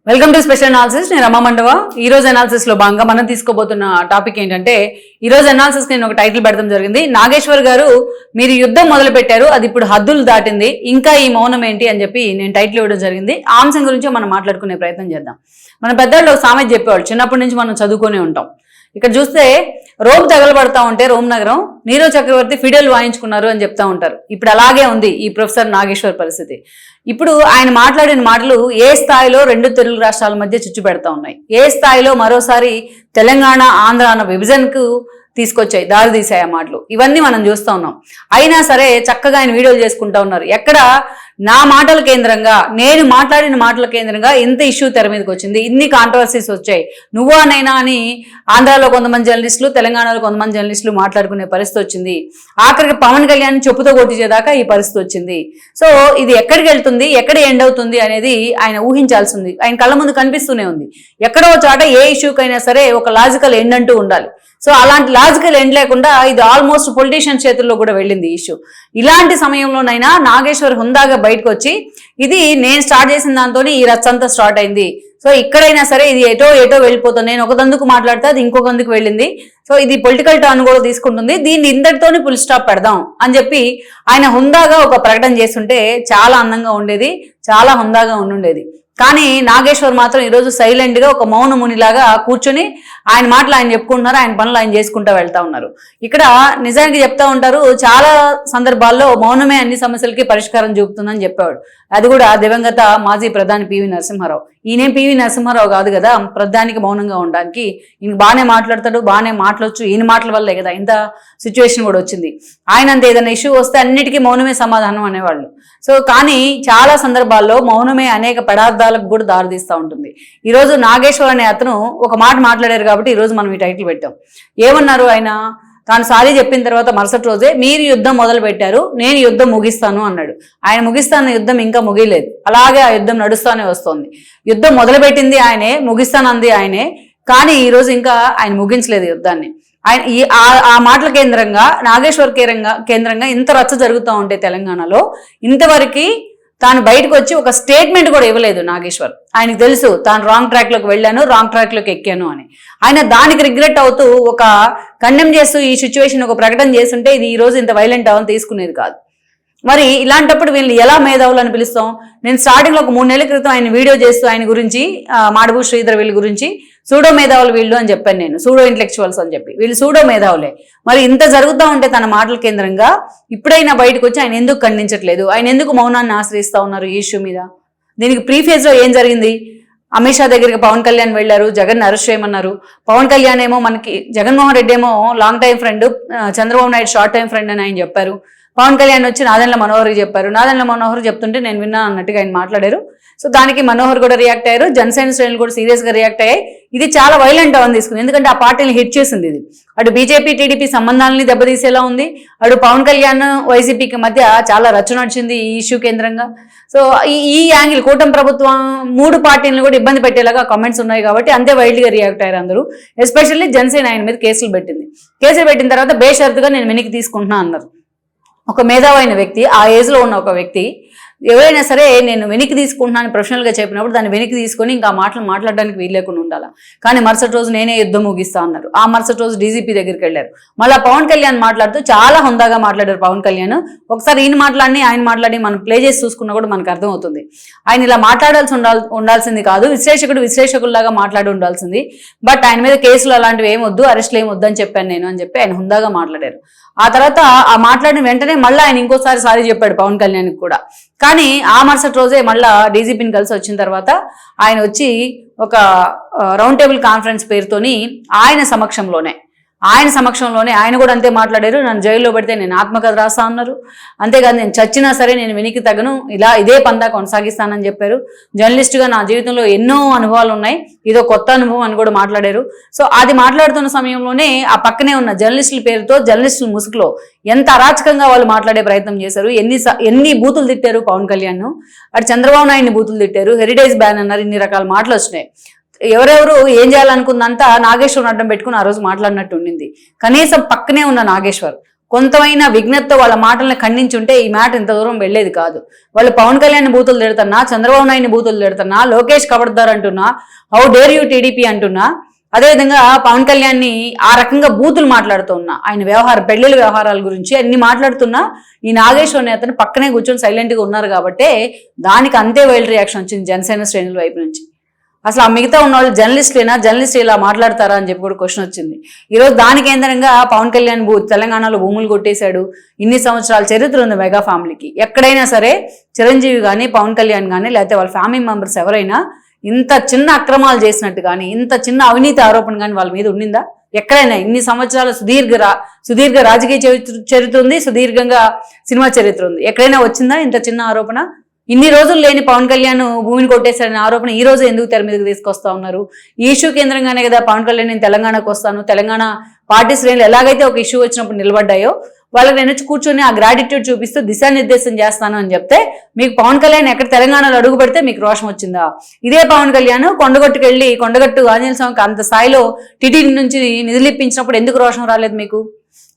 Welcome to special analysis. నేను రమా మండవ. ఈ రోజు అనాలిసిస్ లో భాగంగా మనం తీసుకోబోతున్న టాపిక్ ఏంటంటే, ఈ రోజు అనాలిసిస్ నేను ఒక టైటిల్ పెడతాం జరిగింది. నాగేశ్వర్ గారు మీరు యుద్ధం మొదలు పెట్టారు, అది ఇప్పుడు హద్దులు దాటింది, ఇంకా ఈ మౌనం ఏంటి అని చెప్పి నేను టైటిల్ ఇవ్వడం జరిగింది. ఆ అంశం గురించి మనం మాట్లాడుకునే ప్రయత్నం చేద్దాం. మన పెద్దవాళ్ళు ఒక సామెత చెప్పేవాళ్ళు, చిన్నప్పటి నుంచి మనం చదువుకునే ఉంటాం. ఇక్కడ చూస్తే రోమ్ తగలబడతా ఉంటే రోమ్ నగరం నీరో చక్రవర్తి ఫిడెల్ వాయించుకున్నారు అని చెప్తా ఉంటారు. ఇప్పుడు అలాగే ఉంది ఈ ప్రొఫెసర్ నాగేశ్వర్ పరిస్థితి. ఇప్పుడు ఆయన మాట్లాడిన మాటలు ఏ స్థాయిలో రెండు తెలుగు రాష్ట్రాల మధ్య చిచ్చు పెడతా ఉన్నాయి, ఏ స్థాయిలో మరోసారి తెలంగాణ ఆంధ్ర అన్న విభజనకు తీసుకొచ్చాయి, దారి తీసాయి ఆ మాటలు. ఇవన్నీ మనం చూస్తూ ఉన్నాం. అయినా సరే చక్కగా ఆయన వీడియోలు చేసుకుంటా ఉన్నారు. ఎక్కడ నా మాటల కేంద్రంగా, నేను మాట్లాడిన మాటల కేంద్రంగా ఇంత ఇష్యూ తెర మీదకి వచ్చింది, ఇన్ని కాంట్రవర్సీస్ వచ్చాయి, నువ్వానైనా అని ఆంధ్రాలో కొంతమంది జర్నలిస్టులు, తెలంగాణలో కొంతమంది జర్నలిస్టులు మాట్లాడుకునే పరిస్థితి వచ్చింది. ఆఖరికి పవన్ కళ్యాణ్ చెప్పుతో కొట్టించేదాకా ఈ పరిస్థితి వచ్చింది. సో ఇది ఎక్కడికి వెళ్తుంది, ఎక్కడ ఎండ్ అవుతుంది అనేది ఆయన ఊహించాల్సింది. ఆయన కళ్ళ ముందు కనిపిస్తూనే ఉంది. ఎక్కడో చోట ఏ ఇష్యూకైనా సరే ఒక లాజికల్ ఎండ్ అంటూ ఉండాలి. సో అలాంటి లాజికల్ ఎండ్ లేకుండా ఇది ఆల్మోస్ట్ పొలిటీషియన్ చేతుల్లో కూడా వెళ్ళింది ఈ ఇష్యూ. ఇలాంటి సమయంలోనైనా నాగేశ్వర్ హుందాగా బయటకు వచ్చి ఇది నేను స్టార్ట్ చేసిన దాంతోనే ఈ రచ్చంతా స్టార్ట్ అయింది, సో ఇక్కడైనా సరే ఇది ఎటో వెళ్ళిపోతుంది, నేను ఒక దందుకు మాట్లాడితే అది ఇంకొక దందుకు వెళ్ళింది, సో ఇది పొలిటికల్ టర్న్ కూడా తీసుకుంటుంది, దీన్ని ఇంతటితోనే ఫుల్ స్టాప్ పెడదాం అని చెప్పి ఆయన హుందాగా ఒక ప్రకటన చేస్తుంటే చాలా అందంగా ఉండేది, చాలా హుందాగా ఉండుండేది. కానీ నాగేశ్వర్ మాత్రం ఈరోజు సైలెంట్ గా ఒక మౌన మునిలాగా కూర్చొని ఆయన మాటలు ఆయన చెప్పుకుంటున్నారు, ఆయన పనులు ఆయన చేసుకుంటూ వెళ్తా ఉన్నారు. ఇక్కడ నిజానికి చెప్తా ఉంటారు, చాలా సందర్భాల్లో మౌనమే అన్ని సమస్యలకి పరిష్కారం చూపుతుందని చెప్పేవాడు. అది కూడా దివంగత మాజీ ప్రధాని పివి నరసింహారావు. ఈయనేం పివి నరసింహారావు కాదు కదా ప్రధానికి మౌనంగా ఉండడానికి. ఈయన బాగానే మాట్లాడతాడు, బాగానే మాట్లాడచ్చు, ఈయన మాటల వల్లే కదా ఇంత సిచ్యువేషన్ కూడా వచ్చింది. ఆయన అంతే ఏదైనా ఇష్యూ వస్తే అన్నిటికీ మౌనమే సమాధానం అనేవాళ్ళు. సో కానీ చాలా సందర్భాల్లో మౌనమే అనేక పదార్థాలకు కూడా దారితీస్తూ ఉంటుంది. ఈరోజు నాగేశ్వర్ అనే అతను ఒక మాట మాట్లాడారు కాబట్టి ఈరోజు మనం ఈ టైటిల్ పెట్టాం. ఏమన్నారు ఆయన? తాను సారీ చెప్పిన తర్వాత మరుసటి రోజే మీరు యుద్ధం మొదలు పెట్టారు, నేను యుద్ధం ముగిస్తాను అన్నాడు. ఆయన ముగిస్తాన్న యుద్ధం ఇంకా ముగియలేదు, అలాగే ఆ యుద్ధం నడుస్తూనే వస్తుంది. యుద్ధం మొదలుపెట్టింది ఆయనే, ముగిస్తానంది ఆయనే, కానీ ఈరోజు ఇంకా ఆయన ముగించలేదు యుద్ధాన్ని. ఆయన ఆ మాటల కేంద్రంగా, నాగేశ్వర్ కేంద్రంగా ఇంత రచ్చ జరుగుతూ ఉంటే తెలంగాణలో ఇంతవరకు తాను బయటకు వచ్చి ఒక స్టేట్మెంట్ కూడా ఇవ్వలేదు నాగేశ్వర్. ఆయనకు తెలుసు తాను రాంగ్ ట్రాక్ లోకి వెళ్ళాను, రాంగ్ ట్రాక్ లోకి ఎక్కాను అని. ఆయన దానికి రిగ్రెట్ అవుతూ ఒక కండెమ్ చేస్తూ ఈ సిచ్యువేషన్ ఒక ప్రకటన చేస్తుంటే ఇది ఈ రోజు ఇంత వైలెంట్ అవ్వని తీసుకునేది కాదు. మరి ఇలాంటప్పుడు వీళ్ళని ఎలా మేధావులు అని పిలుస్తాం? నేను స్టార్టింగ్ లో ఒక 3 నెలల క్రితం ఆయన వీడియో చేస్తూ ఆయన గురించి, మాడబు శ్రీధర్ వీళ్ళ గురించి సూడో మేధావులు వీళ్ళు అని చెప్పాను నేను, సూడో ఇంటలెక్చువల్స్ అని చెప్పి. వీళ్ళు సూడో మేధావులే. మరి ఇంత జరుగుతూ ఉంటే తన మాటల కేంద్రంగా ఇప్పుడైనా బయటకు వచ్చి ఆయన ఎందుకు ఖండించట్లేదు, ఆయన ఎందుకు మౌనాన్ని ఆశ్రయిస్తా ఉన్నారు ఈ ఇష్యూ మీద? దీనికి ప్రీఫేజ్ లో ఏం జరిగింది? అమిత్ షా దగ్గరికి పవన్ కళ్యాణ్ వెళ్లారు, జగన్ అరెస్ట్ చేయమన్నారు. పవన్ కళ్యాణ్ ఏమో మనకి, జగన్మోహన్ రెడ్డి ఏమో long time friend, Chandrababu Naidu short time friend అని ఆయన చెప్పారు. పవన్ కళ్యాణ్ వచ్చి నాదెండ్ల మనోహర్కి చెప్పారు. నాదెండ్ల మనోహర్ చెప్తుంటే నేను విన్నాను అన్నట్టుగా ఆయన మాట్లాడారు. సో దానికి మనోహర్ కూడా రియాక్ట్ అయ్యారు, జనసేన శ్రేణులు కూడా సీరియస్ గా రియాక్ట్ అయ్యాయి. ఇది చాలా వైలెంట్ అవని తీసుకుంది, ఎందుకంటే ఆ పార్టీని హిట్ చేసింది ఇది. అటు బీజేపీ టీడీపీ సంబంధాలని దెబ్బతీసేలా ఉంది, అటు పవన్ కళ్యాణ్ వైసీపీకి మధ్య చాలా రచ్చ నడిచింది ఈ ఇష్యూ కేంద్రంగా. సో ఈ యాంగిల్ కూటమి ప్రభుత్వం 3 పార్టీలను కూడా ఇబ్బంది పెట్టేలాగా కామెంట్స్ ఉన్నాయి కాబట్టి అంతే వైల్డ్ గా రియాక్ట్ అయ్యారు అందరూ. ఎస్పెషల్లీ జనసేన ఆయన మీద కేసులు పెట్టింది. కేసులు పెట్టిన తర్వాత బేషరతుగా నేను వెనక్కి తీసుకుంటున్నా అన్నారు. ఒక మేధావైన వ్యక్తి, ఆ ఏజ్ లో ఉన్న ఒక వ్యక్తి ఎవరైనా సరే నేను వెనక్కి తీసుకుంటున్నాను ప్రొఫెషనల్గా చెప్పినప్పుడు దాన్ని వెనక్కి తీసుకొని ఇంకా మాటలు మాట్లాడడానికి వీలు లేకుండా ఉండాలి. కానీ మరుసటి రోజు నేనే యుద్ధం ముగిస్తా అన్నారు. ఆ మరుసటి రోజు డీజీపీ దగ్గరికి వెళ్ళారు. మళ్ళీ పవన్ కళ్యాణ్ మాట్లాడుతూ చాలా హుందాగా మాట్లాడారు పవన్ కళ్యాణ్. ఒకసారి ఈయన ఆయన మాట్లాడి మనం ప్లే చేసి చూసుకున్నా కూడా మనకు అర్థమవుతుంది. ఆయన ఇలా మాట్లాడాల్సి ఉండాల్సింది కాదు, విశ్లేషకుల్లాగా మాట్లాడి ఉండాల్సింది. బట్ ఆయన మీద కేసులు అలాంటివి ఏమొద్దు, అరెస్టులు ఏమొద్దు అని చెప్పాను నేను అని చెప్పి ఆయన హుందాగా మాట్లాడారు. ఆ తర్వాత ఆ మాట్లాడిన వెంటనే మళ్ళీ ఆయన ఇంకోసారి సారీ చెప్పాడు పవన్ కళ్యాణ్కి కూడా. కానీ ఆ మరుసటి రోజే మళ్ళా డీజీపీని కలిసి వచ్చిన తర్వాత ఆయన వచ్చి ఒక రౌండ్ టేబుల్ కాన్ఫరెన్స్ పేరుతోని ఆయన సమక్షంలోనే ఆయన కూడా అంతే మాట్లాడారు. నన్ను జైల్లో పెడితే నేను ఆత్మకథ రాస్తా అన్నారు. అంతేకాదు నేను చచ్చినా సరే నేను వెనక్కి తగ్గను, ఇదే పందా కొనసాగిస్తానని చెప్పారు. జర్నలిస్టుగా నా జీవితంలో ఎన్నో అనుభవాలు ఉన్నాయి, ఇదో కొత్త అనుభవం అని కూడా మాట్లాడారు. సో అది మాట్లాడుతున్న సమయంలోనే ఆ పక్కనే ఉన్న జర్నలిస్టుల పేరుతో, జర్నలిస్టుల ముసుగులో ఎంత అరాచకంగా వాళ్ళు మాట్లాడే ప్రయత్నం చేశారు. ఎన్ని బూతులు తిట్టారు పవన్ కళ్యాణ్, అటు చంద్రబాబు నాయుడిని బూతులు తిట్టారు, హెరిటేజ్ బ్యాన్ అన్నారు, ఇన్ని రకాల మాటలు వచ్చినాయి. ఎవరెవరు ఏం చేయాలనుకుందంతా నాగేశ్వర్ అడ్డం పెట్టుకుని ఆ రోజు మాట్లాడినట్టు ఉండింది. కనీసం పక్కనే ఉన్న నాగేశ్వర్ కొంతమైనా విఘ్నతతో వాళ్ళ మాటలను ఖండించుంటే ఈ మాట ఇంత దూరం వెళ్లేది కాదు. వాళ్ళు పవన్ కళ్యాణ్ బూతులు తిడుతున్నా, చంద్రబాబు నాయుడిని బూతులు తిడుతున్నా, లోకేష్ కబడ్దార్ అంటున్నా, హౌ డేర్ యూ టీడీపీ అంటున్నా, అదేవిధంగా పవన్ కళ్యాణ్ని ఆ రకంగా బూతులు మాట్లాడుతున్నా, ఆయన పెళ్లిళ్ళ వ్యవహారాల గురించి అన్ని మాట్లాడుతున్నా ఈ నాగేశ్వర్ నేతను పక్కనే కూర్చొని సైలెంట్గా ఉన్నారు కాబట్టే దానికి అంతే వైల్డ్ రియాక్షన్ వచ్చింది జనసేన శ్రేణుల వైపు నుంచి. అసలు ఆ మిగతా ఉన్న వాళ్ళు జర్నలిస్ట్ ఇలా మాట్లాడతారా అని చెప్పి కూడా క్వశ్చన్ వచ్చింది. ఈరోజు దాని కేంద్రంగా పవన్ కళ్యాణ్ తెలంగాణలో భూములు కొట్టేశాడు. ఇన్ని సంవత్సరాల చరిత్ర ఉంది మెగా ఫ్యామిలీకి. ఎక్కడైనా సరే చిరంజీవి కానీ పవన్ కళ్యాణ్ కానీ లేకపోతే వాళ్ళ ఫ్యామిలీ మెంబర్స్ ఎవరైనా ఇంత చిన్న అక్రమాలు చేసినట్టు కానీ ఇంత చిన్న అవినీతి ఆరోపణ కానీ వాళ్ళ మీద ఉండిందా? ఎక్కడైనా ఇన్ని సంవత్సరాల సుదీర్ఘ రాజకీయ చరిత్ర ఉంది, సుదీర్ఘంగా సినిమా చరిత్ర ఉంది. ఎక్కడైనా వచ్చిందా ఇంత చిన్న ఆరోపణ? ఇన్ని రోజులు లేని పవన్ కళ్యాణ్ భూమిని కొట్టేశారనే ఆరోపణ ఈ రోజు ఎందుకు తెర మీదకి తీసుకొస్తా ఉన్నారు? ఈ ఇష్యూ కేంద్రంగానే కదా పవన్ కళ్యాణ్ నేను తెలంగాణకు వస్తాను, తెలంగాణ పార్టీ శ్రేణులు ఎలాగైతే ఒక ఇష్యూ వచ్చినప్పుడు నిలబడ్డాయో వాళ్ళకి నేను కూర్చొని ఆ గ్రాటిట్యూడ్ చూపిస్తూ దిశానిర్దేశం చేస్తాను అని చెప్తే మీకు పవన్ కళ్యాణ్ ఎక్కడ తెలంగాణలో అడుగు పెడితే మీకు రోషం వచ్చిందా? ఇదే పవన్ కళ్యాణ్ కొండగట్టు ఆంజనేయ స్వామికి అంత స్థాయిలో టీటీడీ నుంచి నిధులు ఇప్పించినప్పుడు ఎందుకు రోషం రాలేదు మీకు?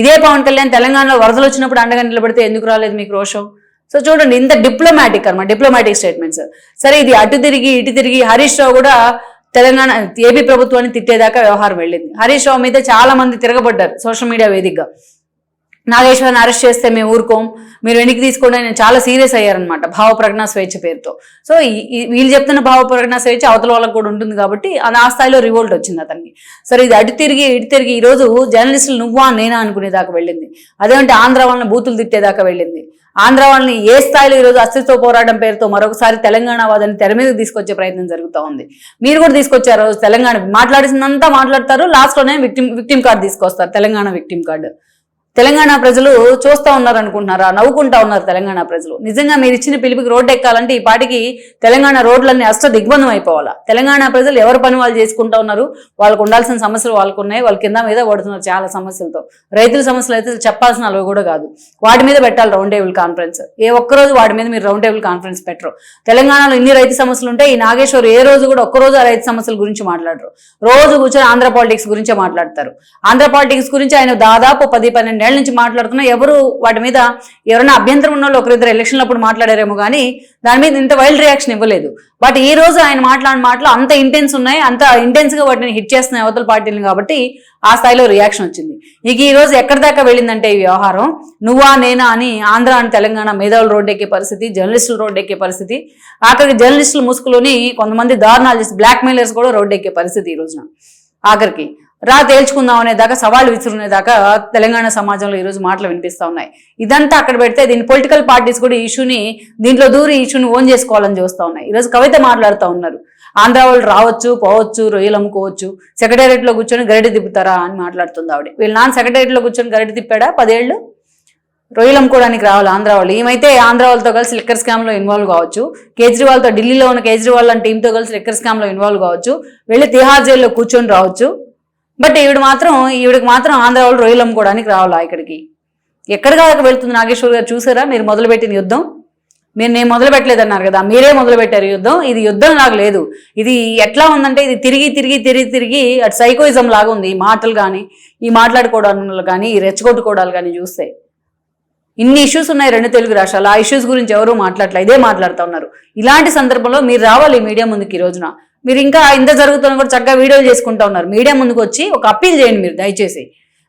ఇదే పవన్ కళ్యాణ్ తెలంగాణలో వరదలు వచ్చినప్పుడు అండగా నిలబడితే ఎందుకు రాలేదు మీకు రోషం? సో చూడండి, ఇంత డిప్లొమాటిక్ స్టేట్మెంట్స్. సరే, ఇది అటు తిరిగి ఇటు తిరిగి హరీష్ రావు కూడా తెలంగాణ ఏపీ ప్రభుత్వాన్ని తిట్టేదాకా వ్యవహారం వెళ్ళింది. హరీష్ రావు మీద చాలా మంది తిరగబడ్డారు సోషల్ మీడియా వేదికగా. నాగేశ్వర్ని అరెస్ట్ చేస్తే మేము ఊరుకోం, మీరు వెనక్కి తీసుకోండి అని చాలా సీరియస్ అయ్యారనమాట భావ ప్రజ్ఞా స్వేచ్ఛ పేరుతో. సో వీళ్ళు చెప్తున్న భావ ప్రజ్ఞా స్వేచ్ఛ అవతల వాళ్ళకు కూడా ఉంటుంది కాబట్టి ఆ స్థాయిలో రివోల్ట్ వచ్చింది అతనికి. సరే, ఇది అటు తిరిగి ఇటు తిరిగి ఈరోజు జర్నలిస్టులు నువ్వా నేనా అనుకునేదాకా వెళ్ళింది. అదేంటే ఆంధ్ర వాళ్ళని బూతులు తిట్టేదాకా వెళ్ళింది. ఆంధ్ర వాళ్ళని ఏ స్థాయిలో ఈరోజు అస్తిత్వ పోరాటం పేరుతో మరొకసారి తెలంగాణ వాదని తెర మీదకి తీసుకొచ్చే ప్రయత్నం జరుగుతూ ఉంది. మీరు కూడా తీసుకొచ్చారు. తెలంగాణ మాట్లాడిసిందంతా మాట్లాడతారు, లాస్ట్లోనే విక్టిమ్ కార్డు తీసుకొస్తారు, తెలంగాణ విక్టిమ్ కార్డు. తెలంగాణ ప్రజలు చూస్తూ ఉన్నారు అనుకుంటున్నారా? నవ్వుకుంటా ఉన్నారు తెలంగాణ ప్రజలు. నిజంగా మీరు ఇచ్చిన పిలుపుకి రోడ్డు ఎక్కాలంటే ఈ పాటికి తెలంగాణ రోడ్లన్నీ దిగ్బంధం అయిపోవాలా. తెలంగాణ ప్రజలు ఎవరి పని వాళ్ళు చేసుకుంటా ఉన్నారు, వాళ్ళకు ఉండాల్సిన సమస్యలు వాళ్ళకు ఉన్నాయి, వాళ్ళ కింద మీద పడుతున్నారు చాలా సమస్యలతో. రైతుల సమస్యలు అయితే చెప్పాల్సిన అలవి కూడా కాదు, వాటి మీద పెట్టాలి రౌండ్ టేబుల్ కాన్ఫరెన్స్. ఏ ఒక్కరోజు వాటి మీద మీరు రౌండ్ టేబుల్ కాన్ఫరెన్స్ పెట్టరు. తెలంగాణలో ఇన్ని రైతు సమస్యలు ఉంటాయి, ఈ నాగేశ్వర్ ఏ రోజు కూడా ఒక్కరోజు ఆ రైతు సమస్యల గురించి మాట్లాడరు. రోజు కూర్చొని ఆంధ్ర పాలిటిక్స్ గురించే మాట్లాడతారు. ఆంధ్ర పాలిటిక్స్ గురించి ఆయన దాదాపు 10-12 ఏళ్ల నుంచి మాట్లాడుతున్నా ఎవరు వాటి మీద ఎవరైనా అభ్యంతరం ఉన్న వాళ్ళు ఒకరిద్దరు ఎలక్షన్లు అప్పుడు మాట్లాడారేమో కానీ దాని మీద ఇంత వైల్డ్ రియాక్షన్ ఇవ్వలేదు. బట్ ఈ రోజు ఆయన మాట్లాడిన మాటలు అంత ఇంటెన్స్ ఉన్నాయి, అంత ఇంటెన్స్ గా వాటిని హిట్ చేస్తున్నాయి అవతల పార్టీలు కాబట్టి ఆ స్థాయిలో రియాక్షన్ వచ్చింది. ఇక ఈ రోజు ఎక్కడి దాకా వెళ్ళిందంటే ఈ వ్యవహారం నువ్వా నేనా అని ఆంధ్ర అని తెలంగాణ మేధావులు రోడ్డు ఎక్కే పరిస్థితి, జర్నలిస్టులు రోడ్డు ఎక్కే పరిస్థితి, ఆఖరికి జర్నలిస్టుల ముసుగులోని కొంతమంది దారుణాలు చేసి బ్లాక్ మెయిలర్స్ కూడా రోడ్డు ఎక్కే పరిస్థితి ఈ రోజున. ఆఖరికి తేల్చుకుందాం అనేదాకా సవాళ్ళు విసురునేదాకా తెలంగాణ సమాజంలో ఈరోజు మాటలు వినిపిస్తూ ఉన్నాయి. ఇదంతా అక్కడ పెడితే దీని పొలిటికల్ పార్టీస్ కూడా దీంట్లో దూరి ఇష్యూని ఓన్ చేసుకోవాలని చూస్తూ ఉన్నాయి. ఈరోజు కవిత మాట్లాడుతూ ఉన్నారు, ఆంధ్ర వాళ్ళు రావచ్చు పోవచ్చు రొయ్యలు అమ్ముకోవచ్చు, సెక్రటేరియట్లో కూర్చొని గరిటె తిప్పుతారా అని మాట్లాడుతుంది ఆవిడ. వీళ్ళు నాన్న సెక్రటేరియట్లో కూర్చొని గరిటె తిప్పాడా 10 ఏళ్ళు? రొయ్యలు అమ్ముకోవడానికి రావాలి ఆంధ్ర వాళ్ళు. ఏమైతే ఆంధ్ర వాళ్ళతో కలిసి లిక్కర్ స్కామ్లో ఇన్వాల్వ్ కావచ్చు, కేజ్రీవాల్తో ఢిల్లీలో ఉన్న కేజ్రీవాల్ అని టీంతో కలిసి లిక్కర్ స్కామ్లో ఇన్వాల్వ్ కావచ్చు, వెళ్ళి తిహార్ జైల్లో కూర్చొని రావచ్చు. బట్ ఈవిడికి మాత్రం ఆంధ్ర వాళ్ళు రొయ్యలు అమ్ముకోవడానికి రావాలా ఇక్కడికి? ఎక్కడ కాక వెళ్తుంది నాగేశ్వర్ గారు? చూసారా మీరు మొదలుపెట్టిన యుద్ధం? నేను మొదలు పెట్టలేదన్నారు కదా, మీరే మొదలు పెట్టారు యుద్ధం. ఇది యుద్ధం లాగా లేదు. ఇది ఎట్లా ఉందంటే ఇది తిరిగి అటు సైకోయిజం లాగా ఉంది. ఈ మాటలు కానీ ఈ మాట్లాడుకోవడాలు కానీ ఈ రెచ్చగొట్టుకోవడాలు కానీ చూస్తే ఇన్ని ఇష్యూస్ ఉన్నాయి 2 తెలుగు రాష్ట్రాలు. ఆ ఇష్యూస్ గురించి ఎవరూ మాట్లాడలే, ఇదే మాట్లాడుతూ ఉన్నారు. ఇలాంటి సందర్భంలో మీరు రావాలి మీడియా ముందుకి. ఈ రోజున మీరు ఇంకా ఇంత జరుగుతున్నా కూడా చక్కగా వీడియోలు చేసుకుంటూ ఉన్నారు. మీడియా ముందుకు వచ్చి ఒక అప్పీల్ చేయండి మీరు దయచేసి.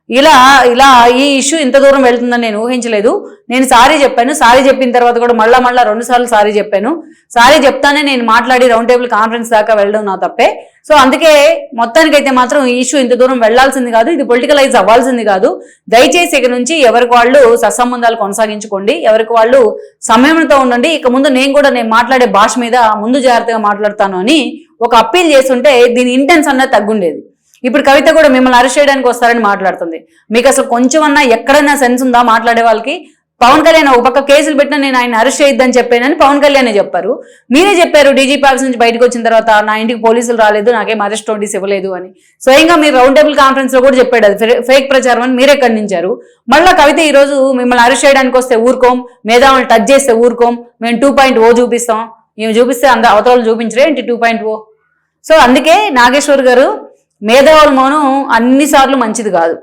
ఇలా ఈ ఇష్యూ ఇంత దూరం వెళ్తుందని నేను ఊహించలేదు. నేను సారీ చెప్పాను, సారీ చెప్పిన తర్వాత కూడా మళ్ళా 2 సార్లు సారీ చెప్పాను. సారీ చెప్తానే నేను మాట్లాడి రౌండ్ టేబుల్ కాన్ఫరెన్స్ దాకా వెళ్ళడం నా తప్పే. సో అందుకే మొత్తానికైతే మాత్రం ఈ ఇష్యూ ఇంత దూరం వెళ్లాల్సింది కాదు, ఇది పొలిటికలైజ్ అవ్వాల్సింది కాదు. దయచేసి ఇక నుంచి ఎవరికి వాళ్ళు సత్సంబంధాలు కొనసాగించుకోండి, ఎవరికి వాళ్ళు సంయమనంతో ఉండండి. ఇక ముందు నేను మాట్లాడే భాష మీద ముందు జాగ్రత్తగా మాట్లాడతాను అని ఒక అప్పీల్ చేస్తుంటే దీని ఇంటెన్స్ అన్నది తగ్గుండేది. ఇప్పుడు కవిత కూడా మిమ్మల్ని అరెస్ట్ చేయడానికి వస్తారని మాట్లాడుతుంది. మీకు అసలు కొంచెమన్నా ఎక్కడైనా సెన్స్ ఉందా మాట్లాడే వాళ్ళకి? పవన్ కళ్యాణ్ ఒక పక్క కేసులు పెట్టినా నేను ఆయన అరెస్ట్ చేయొద్దని చెప్పానని పవన్ కళ్యాణే చెప్పారు. మీరే చెప్పారు డీజీపీ ఆఫీస్ నుంచి బయటకు వచ్చిన తర్వాత నా ఇంటికి పోలీసులు రాలేదు, నాకేం అరెస్ట్ నోటీస్ ఇవ్వలేదు అని. స్వయంగా మీరు రౌండ్ టేబుల్ కాన్ఫరెన్స్ లో కూడా చెప్పాడు అది ఫేక్ ప్రచారం అని మీరే ఖండించారు. మళ్ళీ కవిత ఈ రోజు మిమ్మల్ని అరెస్ట్ చేయడానికి వస్తే ఊరుకోం, మేధావులు టచ్ చేస్తే ఊరుకోం, మేము 2.0 చూపిస్తాం, మేము చూపిస్తే అవతల చూపించరే ఏంటి 2.0. సో అందుకే నాగేశ్వర్ గారు మేధావుల మౌనం అన్నిసార్లు మంచిది కాదు.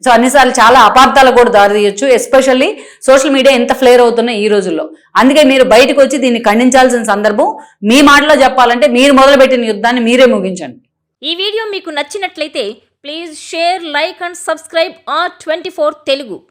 సో అన్నిసార్లు చాలా అపార్థాలకు కూడా దారితీయొచ్చు, ఎస్పెషల్లీ సోషల్ మీడియా ఎంత ఫ్లేర్ అవుతున్న ఈ రోజుల్లో. అందుకే మీరు బయటకు వచ్చి దీన్ని ఖండించాల్సిన సందర్భం. మీ మాటలో చెప్పాలంటే మీరు మొదలుపెట్టిన యుద్ధాన్ని మీరే ముగించండి. ఈ వీడియో మీకు నచ్చినట్లయితే please share, like and subscribe R24 Telugu.